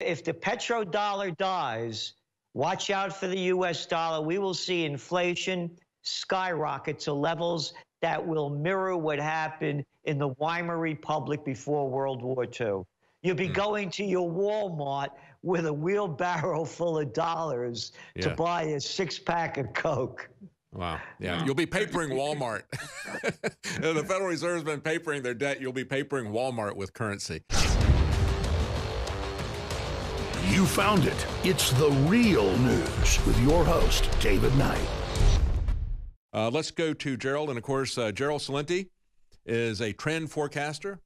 If the petrodollar dies, watch out for the U.S. dollar. We will see inflation skyrocket to levels that will mirror what happened in the Weimar Republic before World War II. You'll be going to your Walmart with a wheelbarrow full of dollars to buy a six-pack of Coke. Wow. Yeah. You'll be papering Walmart. The Federal Reserve's been papering their debt. You'll be papering Walmart with currency. You found it. It's the real news with your host, David Knight. Let's go to Gerald. And, of course, Gerald Celente is a trend forecaster,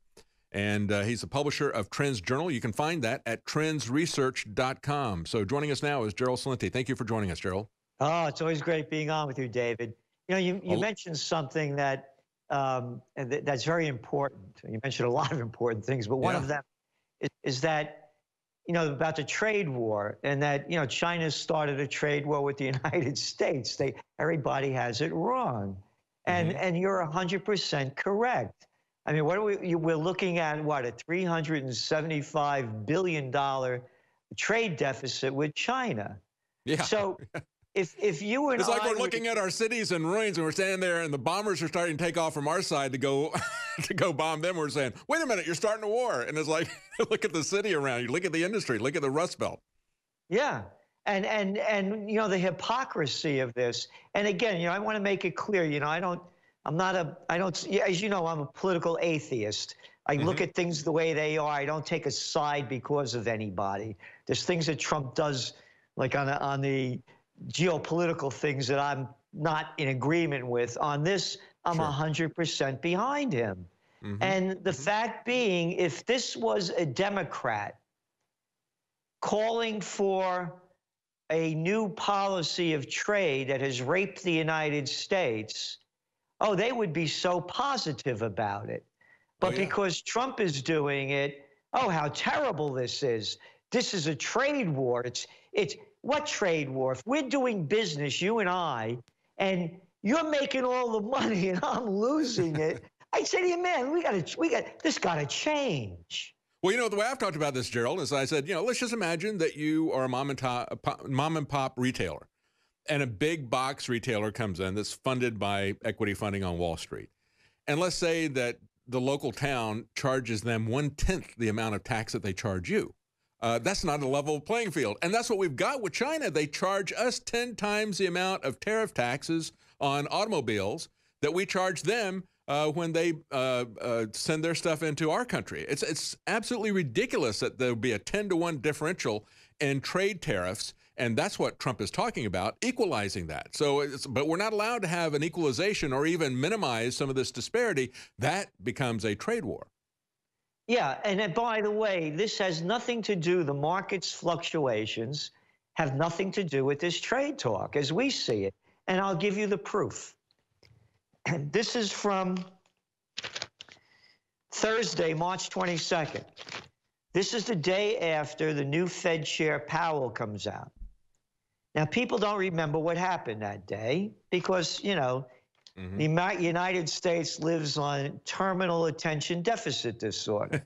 and he's the publisher of Trends Journal. You can find that at trendsresearch.com. So joining us now is Gerald Celente. Thank you for joining us, Gerald. Oh, it's always great being on with you, David. You know, you mentioned something that that's very important. You mentioned a lot of important things, but one of them is that, you know, about the trade war, and that, you know, China started a trade war with the United States. Everybody has it wrong. And you're 100% correct. I mean, what are we're looking at, what, a $375 billion trade deficit with China. Yeah. So if you and it's like we're looking at our cities in ruins, and we're standing there, and the bombers are starting to take off from our side to go to go bomb them. We're saying, wait a minute, you're starting a war. And it's like, look at the city around you, look at the industry, look at the Rust Belt. Yeah. And you know, the hypocrisy of this. And again, you know, I want to make it clear, you know, as you know, I'm a political atheist. I look at things the way they are. I don't take a side because of anybody. There's things that Trump does, like on the geopolitical things, that I'm not in agreement with. On this, I'm 100% behind him. And the fact being, if this was a Democrat calling for a new policy of trade that has raped the United States, oh, they would be so positive about it. But because Trump is doing it, oh, how terrible this is. This is a trade war. It's what trade war? If we're doing business, you and I, and you're making all the money and I'm losing it, I'd say to you, man, this got to change. Well, you know, the way I've talked about this, Gerald, is I said, you know, let's just imagine that you are a mom and pop retailer, and a big box retailer comes in that's funded by equity funding on Wall Street. And let's say that the local town charges them 1/10 the amount of tax that they charge you. That's not a level playing field. And that's what we've got with China. They charge us 10 times the amount of tariff taxes on automobiles that we charge them when they send their stuff into our country. It's absolutely ridiculous that there would be a 10-to-1 differential in trade tariffs. And that's what Trump is talking about, equalizing that. So, but we're not allowed to have an equalization or even minimize some of this disparity. That becomes a trade war. Yeah, and by the way, this has nothing to do, the market's fluctuations have nothing to do with this trade talk as we see it. And I'll give you the proof. And this is from Thursday, March 22nd. This is the day after the new Fed Chair Powell comes out. Now, people don't remember what happened that day because, you know, the United States lives on terminal attention deficit disorder.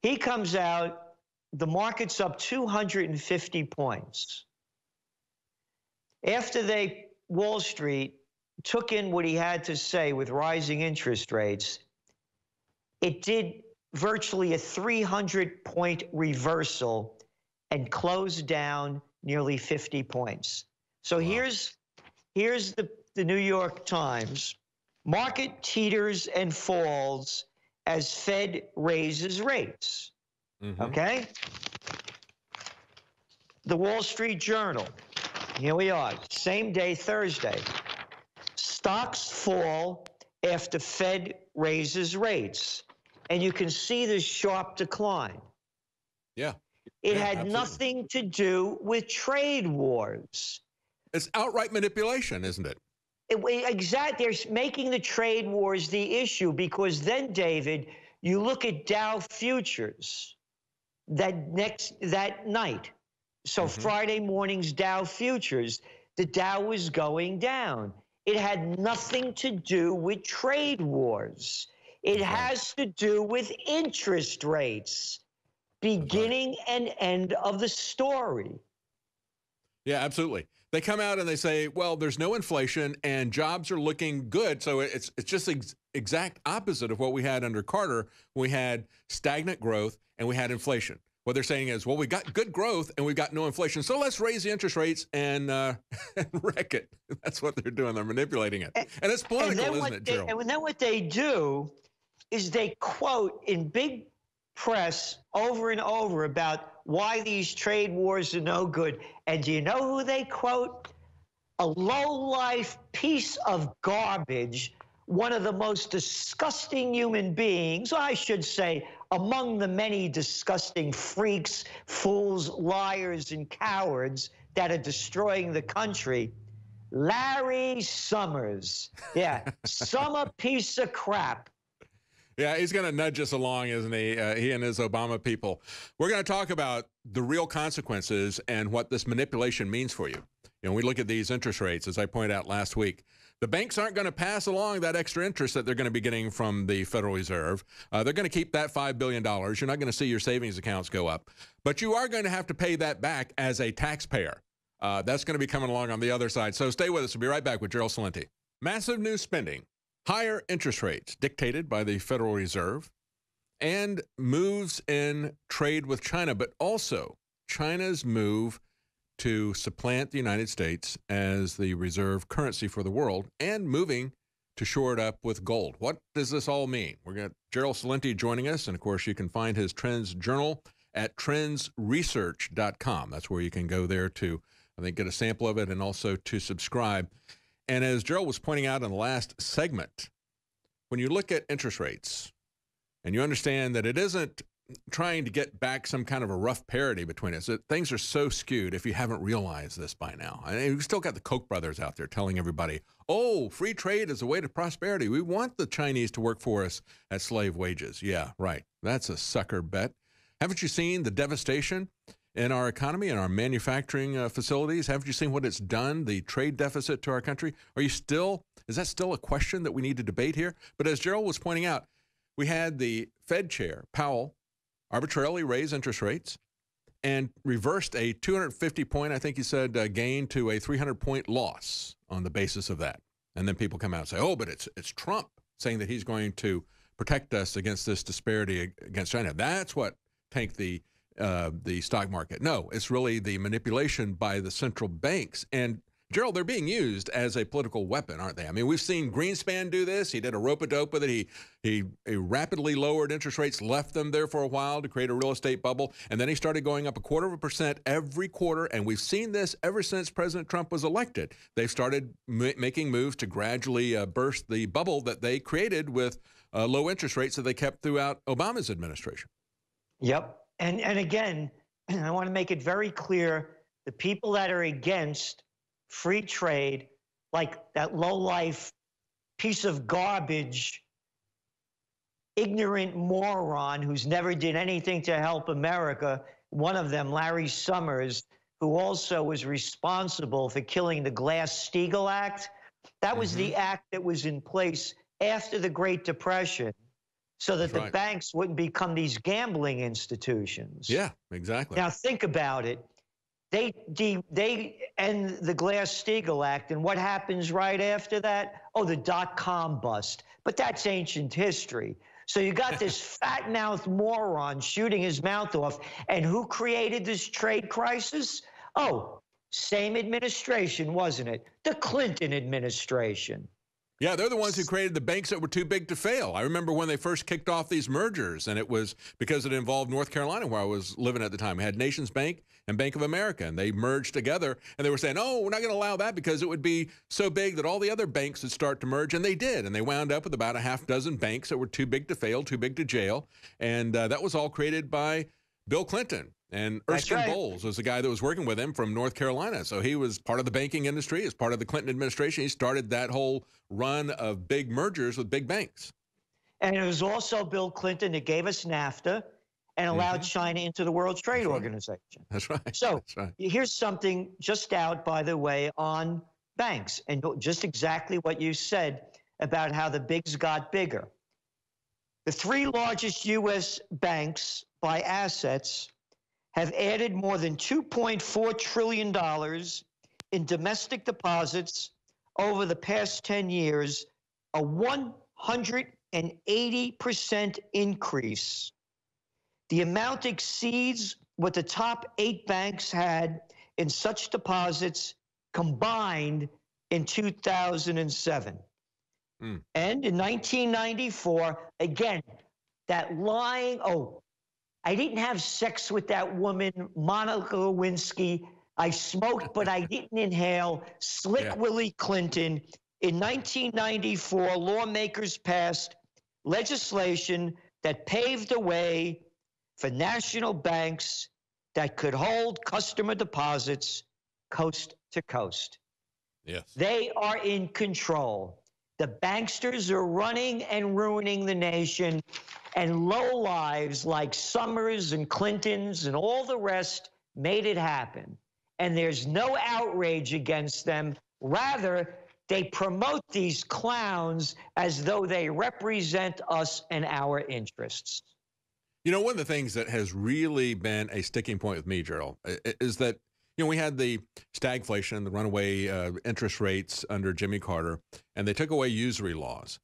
He comes out, the market's up 250 points. After Wall Street took in what he had to say with rising interest rates, it did virtually a 300-point reversal and closed down nearly 50 points. So here's the New York Times. Market teeters and falls as Fed raises rates. Okay? The Wall Street Journal. Here we are. Same day, Thursday. Stocks fall after Fed raises rates. And you can see this sharp decline. Yeah. It had nothing to do with trade wars. It's outright manipulation, isn't it? Exactly. They're making the trade wars the issue because then, David, you look at Dow futures that night. So Friday morning's Dow futures, the Dow was going down. It had nothing to do with trade wars. It has to do with interest rates. beginning and end of the story. Yeah, absolutely. They come out and they say, well, there's no inflation and jobs are looking good. So it's just exact opposite of what we had under Carter. We had stagnant growth and we had inflation. What they're saying is, well, we got good growth and we've got no inflation. So let's raise the interest rates and wreck it. That's what they're doing. They're manipulating it. And it's political, isn't it, Gerald? And then what they do is they quote in big press over and over about why these trade wars are no good. And do you know who they quote? A low-life piece of garbage, one of the most disgusting human beings, I should say, among the many disgusting freaks, fools, liars, and cowards that are destroying the country, Larry Summers. Yeah, summer piece of crap. Yeah, he's going to nudge us along, isn't he? He and his Obama people. We're going to talk about the real consequences and what this manipulation means for you. You know, we look at these interest rates, as I pointed out last week. The banks aren't going to pass along that extra interest that they're going to be getting from the Federal Reserve. They're going to keep that $5 billion. You're not going to see your savings accounts go up. But you are going to have to pay that back as a taxpayer. That's going to be coming along on the other side. So stay with us. We'll be right back with Gerald Celente. Massive new spending. Higher interest rates dictated by the Federal Reserve and moves in trade with China, but also China's move to supplant the United States as the reserve currency for the world and moving to shore it up with gold. What does this all mean? We're got Gerald Celente joining us, and of course you can find his Trends Journal at trendsresearch.com. That's where you can go there to, I think, get a sample of it and also to subscribe. And as Gerald was pointing out in the last segment, when you look at interest rates and you understand that it isn't trying to get back some kind of a rough parity between us, that things are so skewed if you haven't realized this by now. And we've still got the Koch brothers out there telling everybody, oh, free trade is a way to prosperity. We want the Chinese to work for us at slave wages. Yeah, right. That's a sucker bet. Haven't you seen the devastation in our economy and our manufacturing facilities? Haven't you seen what it's done, the trade deficit to our country? Is that still a question that we need to debate here? But as Gerald was pointing out, we had the Fed chair, Powell, arbitrarily raise interest rates and reversed a 250-point, I think he said, gain to a 300-point loss on the basis of that. And then people come out and say, oh, but it's Trump saying that he's going to protect us against this disparity against China. That's what tanked the stock market. No, it's really the manipulation by the central banks. And Gerald, they're being used as a political weapon, aren't they? I mean, we've seen Greenspan do this. He did a rope-a-dope with it. He rapidly lowered interest rates, left them there for a while to create a real estate bubble, and then he started going up 0.25% every quarter, and we've seen this ever since President Trump was elected. They've started making moves to gradually burst the bubble that they created with low interest rates that they kept throughout Obama's administration. Yep. And again, I want to make it very clear, the people that are against free trade, like that low-life piece of garbage, ignorant moron who's never did anything to help America, one of them, Larry Summers, who also was responsible for killing the Glass-Steagall Act. That was the act that was in place after the Great Depression, so that the banks wouldn't become these gambling institutions. Yeah, exactly. Now think about it. They end the Glass-Steagall Act, and what happens right after that? Oh, the dot-com bust. But that's ancient history. So you got this fat-mouthed moron shooting his mouth off, and who created this trade crisis? Oh, same administration, wasn't it? The Clinton administration. Yeah, they're the ones who created the banks that were too big to fail. I remember when they first kicked off these mergers, and it was because it involved North Carolina, where I was living at the time. We had Nations Bank and Bank of America, and they merged together, and they were saying, oh, we're not going to allow that because it would be so big that all the other banks would start to merge, and they did, and they wound up with about a half dozen banks that were too big to fail, too big to jail, and that was all created by Bill Clinton. And Erskine Bowles was the guy that was working with him from North Carolina. So he was part of the banking industry, as part of the Clinton administration. He started that whole run of big mergers with big banks. And it was also Bill Clinton that gave us NAFTA and allowed China into the World Trade Organization. That's right. So here's something just out, by the way, on banks, and just exactly what you said about how the bigs got bigger. The three largest U.S. banks by assets have added more than $2.4 trillion in domestic deposits over the past 10 years, a 180% increase. The amount exceeds what the top 8 banks had in such deposits combined in 2007. And in 1994, again, that lying, I didn't have sex with that woman, Monica Lewinsky. I smoked, but I didn't inhale. Slick Willie Clinton. In 1994, lawmakers passed legislation that paved the way for national banks that could hold customer deposits coast to coast. Yes. They are in control. The banksters are running and ruining the nation, and lowlives like Summers and Clintons and all the rest made it happen. And there's no outrage against them. Rather, they promote these clowns as though they represent us and our interests. You know, one of the things that has really been a sticking point with me, Gerald, is that, you know, we had the stagflation, the runaway interest rates under Jimmy Carter, and they took away usury laws.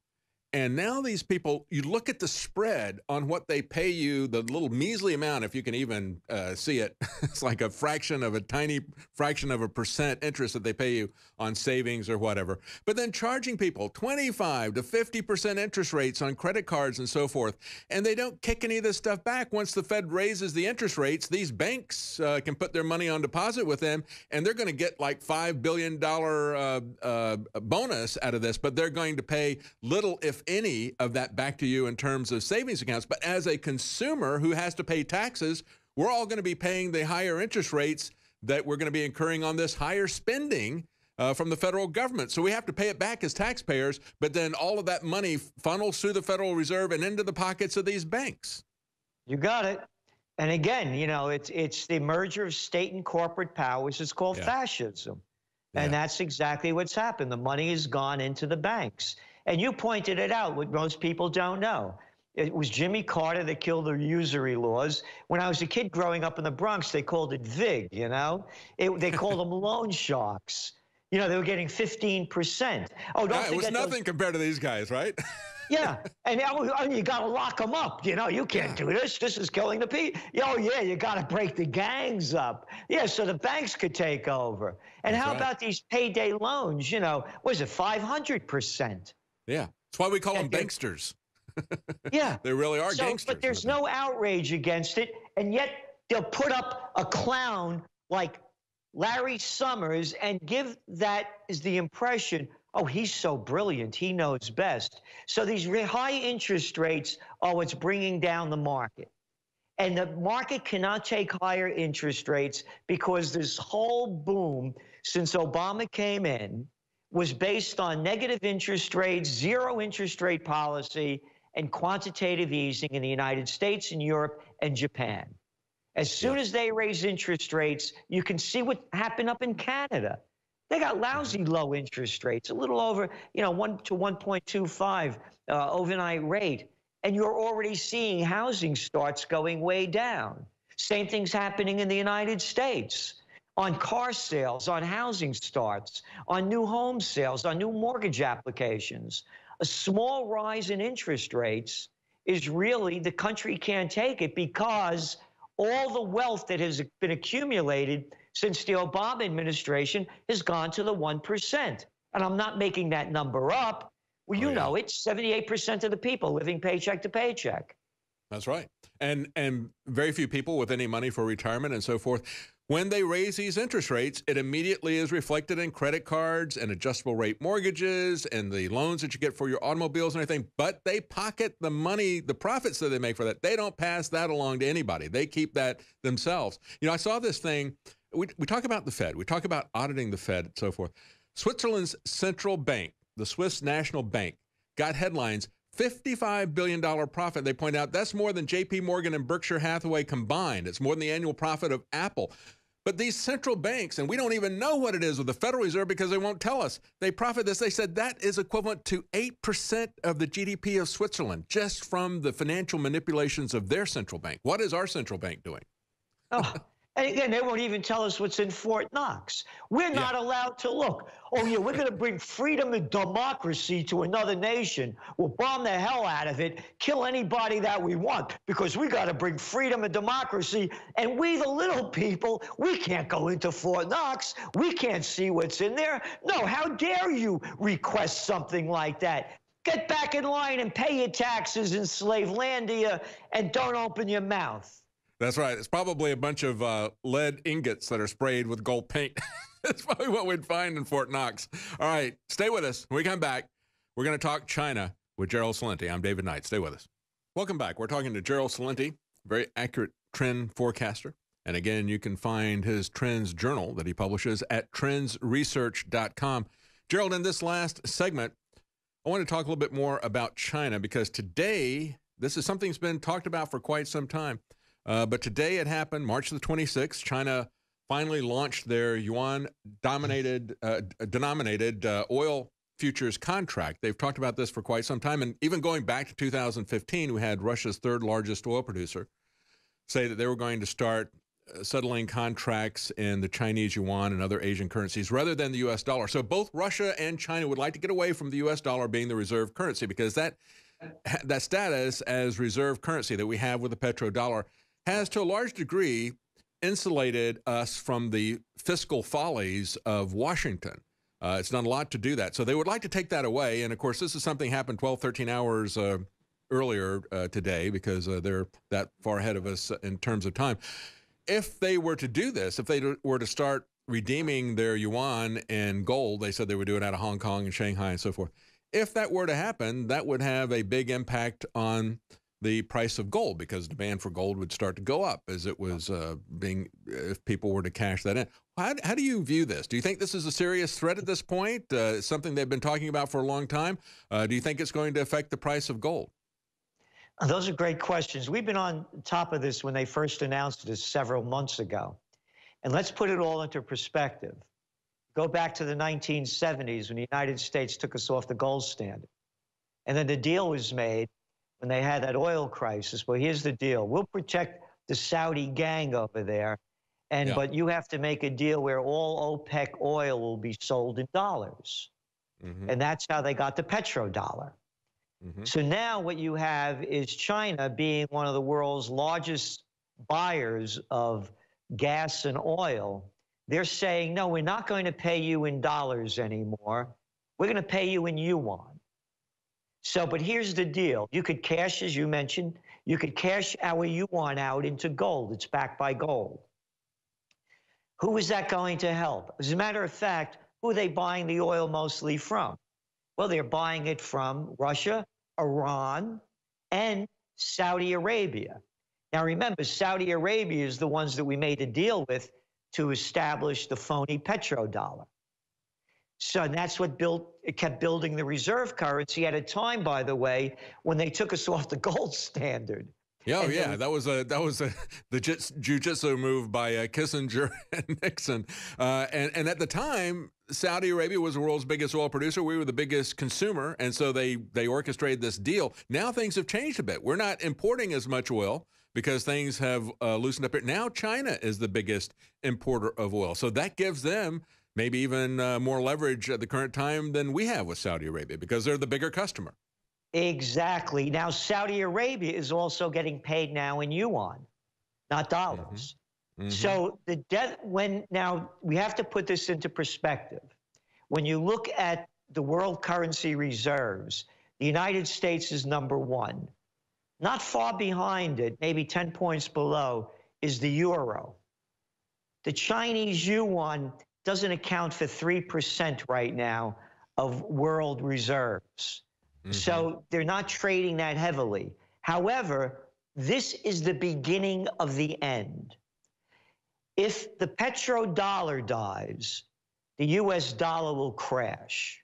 And now these people, you look at the spread on what they pay you, the little measly amount, if you can even see it, it's like a tiny fraction of a percent interest that they pay you on savings or whatever. But then charging people 25 to 50% interest rates on credit cards and so forth. And they don't kick any of this stuff back. Once the Fed raises the interest rates, these banks can put their money on deposit with them, and they're going to get like $5 billion bonus out of this, but they're going to pay little, if any, of that back to you in terms of savings accounts. But as a consumer who has to pay taxes, we're all going to be paying the higher interest rates that we're going to be incurring on this higher spending from the federal government. So we have to pay it back as taxpayers, but then all of that money funnels through the Federal Reserve and into the pockets of these banks. You got it. And again, you know, it's the merger of state and corporate powers. It's called fascism. And that's exactly what's happened. The money has gone into the banks. And you pointed it out, what most people don't know. It was Jimmy Carter that killed the usury laws. When I was a kid growing up in the Bronx, they called it VIG, you know? They called them loan sharks. You know, they were getting 15%. Oh, don't forget it was nothing compared to these guys, right? Yeah, and you got to lock them up. You know, you can't do this. This is killing the people. Oh, yeah, you got to break the gangs up. Yeah, so the banks could take over. And how about these payday loans? You know, what is it, 500%? Yeah, that's why we call them banksters. Yeah. They really are gangsters. But there's no outrage against it, and yet they'll put up a clown like Larry Summers and give that as the impression, oh, he's so brilliant, he knows best. So these high interest rates are what's bringing down the market. And the market cannot take higher interest rates because this whole boom since Obama came in was based on negative interest rates, zero interest rate policy, and quantitative easing in the United States and Europe and Japan. As soon as they raise interest rates, you can see what happened up in Canada. They got lousy low interest rates, a little over, 1 to 1.25 overnight rate. And you're already seeing housing starts going way down. Same thing's happening in the United States on car sales, on housing starts, on new home sales, on new mortgage applications. A small rise in interest rates is really, the country can't take it because all the wealth that has been accumulated since the Obama administration has gone to the 1%. And I'm not making that number up. Well, you know, it's 78% of the people living paycheck to paycheck. That's right. And very few people with any money for retirement and so forth. When they raise these interest rates, it immediately is reflected in credit cards and adjustable rate mortgages and the loans that you get for your automobiles and everything. But they pocket the money, the profits that they make for that. They don't pass that along to anybody. They keep that themselves. You know, I saw this thing. We talk about the Fed. We talk about auditing the Fed and so forth. Switzerland's central bank, the Swiss National Bank, got headlines, $55 billion profit. They point out that's more than J.P. Morgan and Berkshire Hathaway combined. It's more than the annual profit of Apple. But these central banks, and we don't even know what it is with the Federal Reserve because they won't tell us. They profit this. They said that is equivalent to 8% of the GDP of Switzerland just from the financial manipulations of their central bank. What is our central bank doing? Oh, and again, they won't even tell us what's in Fort Knox. We're not allowed to look. Oh, yeah, we're going to bring freedom and democracy to another nation. We'll bomb the hell out of it, kill anybody that we want, because we got to bring freedom and democracy. And we, the little people, we can't go into Fort Knox. We can't see what's in there. No, how dare you request something like that? Get back in line and pay your taxes in Slavelandia and don't open your mouth. That's right. It's probably a bunch of lead ingots that are sprayed with gold paint. That's probably what we'd find in Fort Knox. All right, stay with us. When we come back, we're going to talk China with Gerald Celente. I'm David Knight. Stay with us. Welcome back. We're talking to Gerald Celente, very accurate trend forecaster. And again, you can find his trends journal that he publishes at trendsresearch.com. Gerald, in this last segment, I want to talk a little bit more about China because today, this is something that's been talked about for quite some time. But today it happened, March the 26th. China finally launched their yuan-denominated oil futures contract. They've talked about this for quite some time. And even going back to 2015, we had Russia's third largest oil producer say that they were going to start settling contracts in the Chinese yuan and other Asian currencies rather than the U.S. dollar. So both Russia and China would like to get away from the U.S. dollar being the reserve currency because that status as reserve currency that we have with the petrodollar has to a large degree insulated us from the fiscal follies of Washington. It's done a lot to do that. So they would like to take that away. And of course, this is something happened 12, 13 hours earlier today because they're that far ahead of us in terms of time. If they were to do this, if they were to start redeeming their yuan in gold, they said they would do it out of Hong Kong and Shanghai and so forth. If that were to happen, that would have a big impact on the price of gold because demand for gold would start to go up as it was if people were to cash that in. How do you view this? Do you think this is a serious threat at this point? Something they've been talking about for a long time? Do you think it's going to affect the price of gold? Those are great questions. We've been on top of this when they first announced this several months ago. And let's put it all into perspective. Go back to the 1970s when the United States took us off the gold standard. And then the deal was made when they had that oil crisis. Well, here's the deal. We'll protect the Saudi gang over there, but you have to make a deal where all OPEC oil will be sold in dollars. Mm-hmm. And that's how they got the petrodollar. Mm-hmm. So now what you have is China being one of the world's largest buyers of gas and oil. They're saying, no, we're not going to pay you in dollars anymore. We're going to pay you in yuan. So, but here's the deal. You could cash, as you mentioned, you could cash our yuan out into gold. It's backed by gold. Who is that going to help? As a matter of fact, who are they buying the oil mostly from? Well, they're buying it from Russia, Iran, and Saudi Arabia. Now, remember, Saudi Arabia is the ones that we made a deal with to establish the phony petrodollar. So that's what kept building the reserve currency at a time, by the way, when they took us off the gold standard. Oh, yeah, that was the jujitsu move by Kissinger and Nixon. And at the time, Saudi Arabia was the world's biggest oil producer. We were the biggest consumer, and so they orchestrated this deal. Now things have changed a bit. We're not importing as much oil because things have loosened up here. Now China is the biggest importer of oil, so that gives them maybe even more leverage at the current time than we have with Saudi Arabia because they're the bigger customer. Exactly. Now, Saudi Arabia is also getting paid now in yuan, not dollars. Mm-hmm. Mm-hmm. So now we have to put this into perspective. When you look at the world currency reserves, the United States is number one. Not far behind it, maybe 10 points below, is the euro. The Chinese yuan doesn't account for 3% right now of world reserves. Mm-hmm. So they're not trading that heavily. However, this is the beginning of the end. If the petrodollar dies, the U.S. dollar will crash.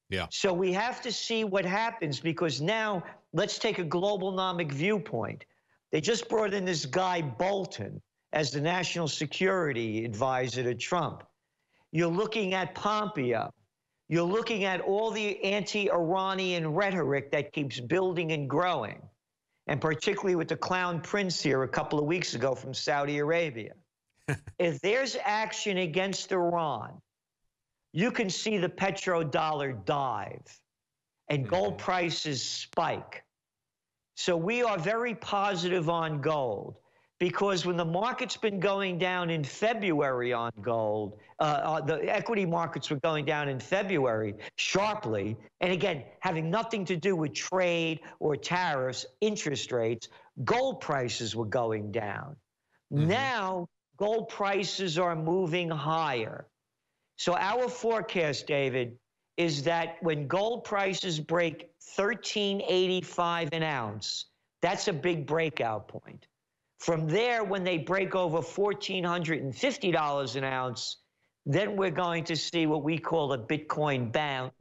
Yeah. So we have to see what happens because now let's take a globalnomic viewpoint. They just brought in this guy, Bolton, as the national security advisor to Trump. You're looking at Pompeo. You're looking at all the anti-Iranian rhetoric that keeps building and growing, and particularly with the clown prince here a couple of weeks ago from Saudi Arabia. If there's action against Iran, you can see the petrodollar dive and gold prices spike. So we are very positive on gold, because when the market's been going down in February on gold, the equity markets were going down in February sharply, and again, having nothing to do with trade or tariffs, interest rates, gold prices were going down. Now, gold prices are moving higher. So our forecast, David, is that when gold prices break $13.85 an ounce, that's a big breakout point. From there, when they break over $1,450 an ounce, then we're going to see what we call a Bitcoin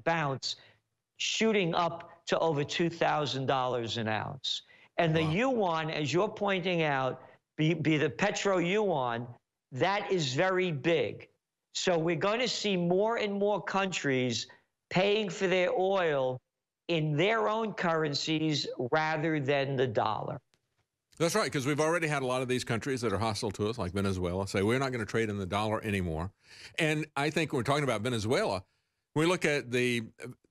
bounce, shooting up to over $2,000 an ounce. And the yuan, as you're pointing out, be the petro yuan, that is very big. So we're going to see more and more countries paying for their oil in their own currencies rather than the dollar. That's right, because we've already had a lot of these countries that are hostile to us, like Venezuela, say we're not going to trade in the dollar anymore. And I think when we're talking about Venezuela, when we look at the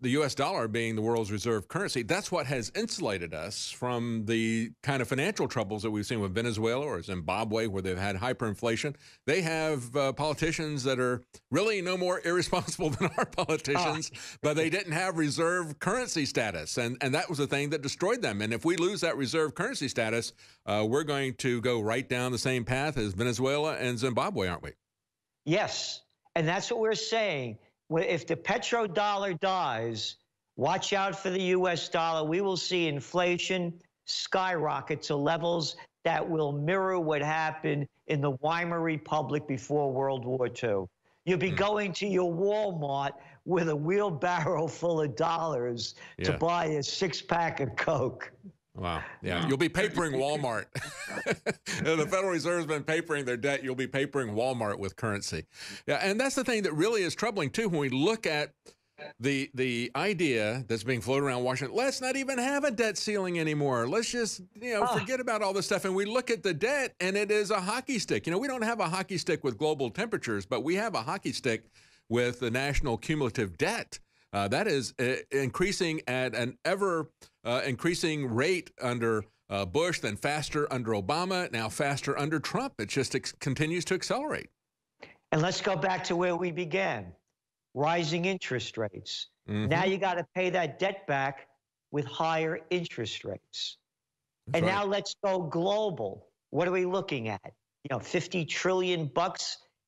U.S. dollar being the world's reserve currency, that's what has insulated us from the kind of financial troubles that we've seen with Venezuela or Zimbabwe, where they've had hyperinflation. They have politicians that are really no more irresponsible than our politicians, but they didn't have reserve currency status. And that was the thing that destroyed them. And if we lose that reserve currency status, we're going to go right down the same path as Venezuela and Zimbabwe, aren't we? Yes, and that's what we're saying. If the petrodollar dies, watch out for the U.S. dollar. We will see inflation skyrocket to levels that will mirror what happened in the Weimar Republic before World War II. You'll be going to your Walmart with a wheelbarrow full of dollars to buy a six-pack of Coke. Wow. Yeah. You'll be papering Walmart. The Federal Reserve's been papering their debt. You'll be papering Walmart with currency. Yeah. And that's the thing that really is troubling, too, when we look at the idea that's being floated around Washington. Let's not even have a debt ceiling anymore. Let's just, forget about all this stuff. And we look at the debt and it is a hockey stick. We don't have a hockey stick with global temperatures, but we have a hockey stick with the national cumulative debt. That is increasing at an ever increasing rate under Bush, then faster under Obama, now faster under Trump. It just continues to accelerate. And let's go back to where we began, rising interest rates. Now you got to pay that debt back with higher interest rates. That's right. Now let's go global. What are we looking at? $50 trillion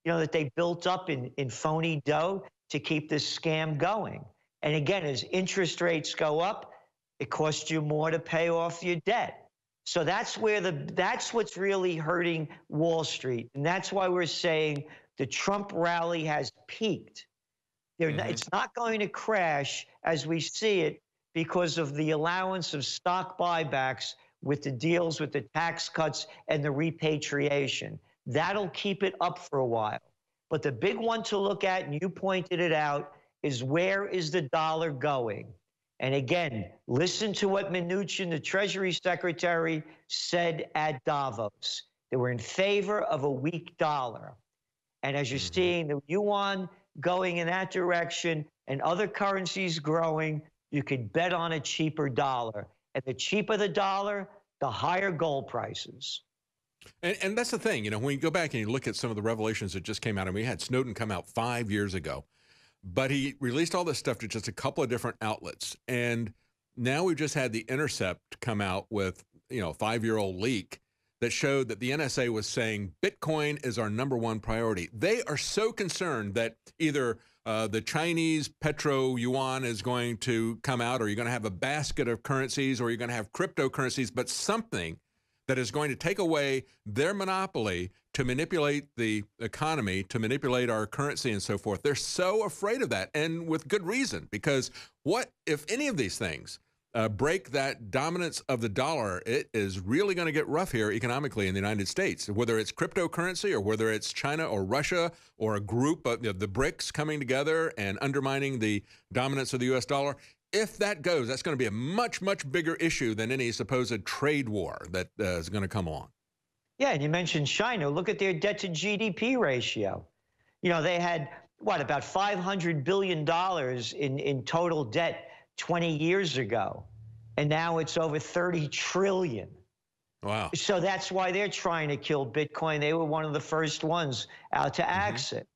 that they built up in phony dough to keep this scam going. And again, as interest rates go up, it costs you more to pay off your debt. So that's what's really hurting Wall Street. And that's why we're saying the Trump rally has peaked. It's not going to crash as we see it because of the allowance of stock buybacks with the deals with the tax cuts and the repatriation. That'll keep it up for a while. But the big one to look at, and you pointed it out, is where is the dollar going? And again, listen to what Mnuchin, the Treasury Secretary, said at Davos. They were in favor of a weak dollar. And as you're seeing the yuan going in that direction and other currencies growing, you could bet on a cheaper dollar. And the cheaper the dollar, the higher gold prices. And that's the thing, when you go back and you look at some of the revelations that just came out, and we had Snowden come out 5 years ago, but he released all this stuff to just a couple of different outlets. And now we've just had The Intercept come out with, a 5-year-old leak that showed that the NSA was saying Bitcoin is our #1 priority. They are so concerned that either the Chinese petro yuan is going to come out, or you're going to have a basket of currencies, or you're going to have cryptocurrencies, but something that is going to take away their monopoly to manipulate the economy, to manipulate our currency and so forth. They're so afraid of that, and with good reason, because what if any of these things break that dominance of the dollar, it is really going to get rough here economically in the United States, whether it's cryptocurrency or whether it's China or Russia or a group of the BRICS coming together and undermining the dominance of the U.S. dollar. If that goes, that's going to be a much, much bigger issue than any supposed trade war that is going to come along. Yeah, and you mentioned China. Look at their debt to GDP ratio. You know, they had, what, about $500 billion in total debt 20 years ago, and now it's over 30 trillion. Wow. So that's why they're trying to kill Bitcoin. They were one of the first ones out to axe it.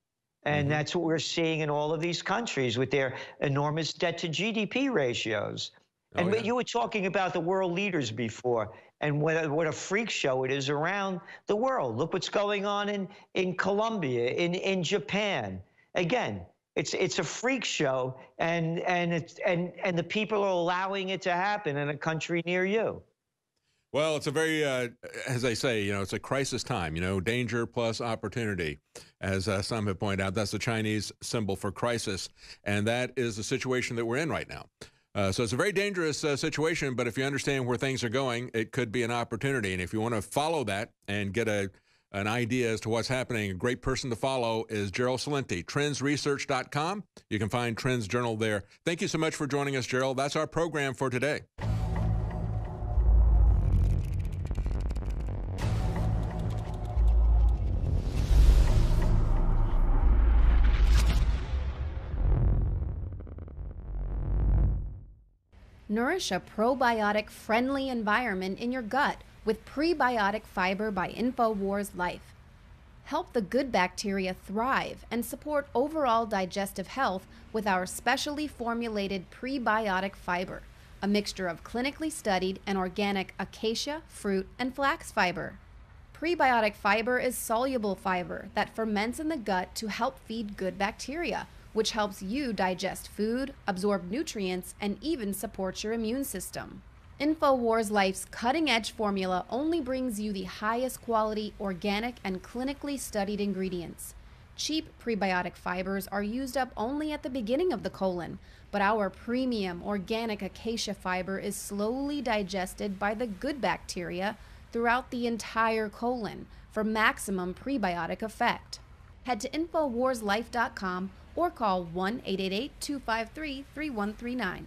And that's what we're seeing in all of these countries with their enormous debt to GDP ratios. And you were talking about the world leaders before and what a freak show it is around the world. Look what's going on in Colombia, in Japan. Again, it's a freak show, and the people are allowing it to happen in a country near you. Well, it's a very, as they say, it's a crisis time, danger plus opportunity. As some have pointed out, that's the Chinese symbol for crisis. And that is the situation that we're in right now. So it's a very dangerous situation, but if you understand where things are going, it could be an opportunity. And if you want to follow that and get an idea as to what's happening, a great person to follow is Gerald Celente, trendsresearch.com. You can find Trends Journal there. Thank you so much for joining us, Gerald. That's our program for today. Nourish a probiotic-friendly environment in your gut with prebiotic fiber by InfoWars Life. Help the good bacteria thrive and support overall digestive health with our specially formulated prebiotic fiber, a mixture of clinically studied and organic acacia, fruit, and flax fiber. Prebiotic fiber is soluble fiber that ferments in the gut to help feed good bacteria, which helps you digest food, absorb nutrients, and even support your immune system. InfoWars Life's cutting-edge formula only brings you the highest quality, organic, and clinically studied ingredients. Cheap prebiotic fibers are used up only at the beginning of the colon, but our premium organic acacia fiber is slowly digested by the good bacteria throughout the entire colon for maximum prebiotic effect. Head to InfoWarsLife.com or call 1-888-253-3139.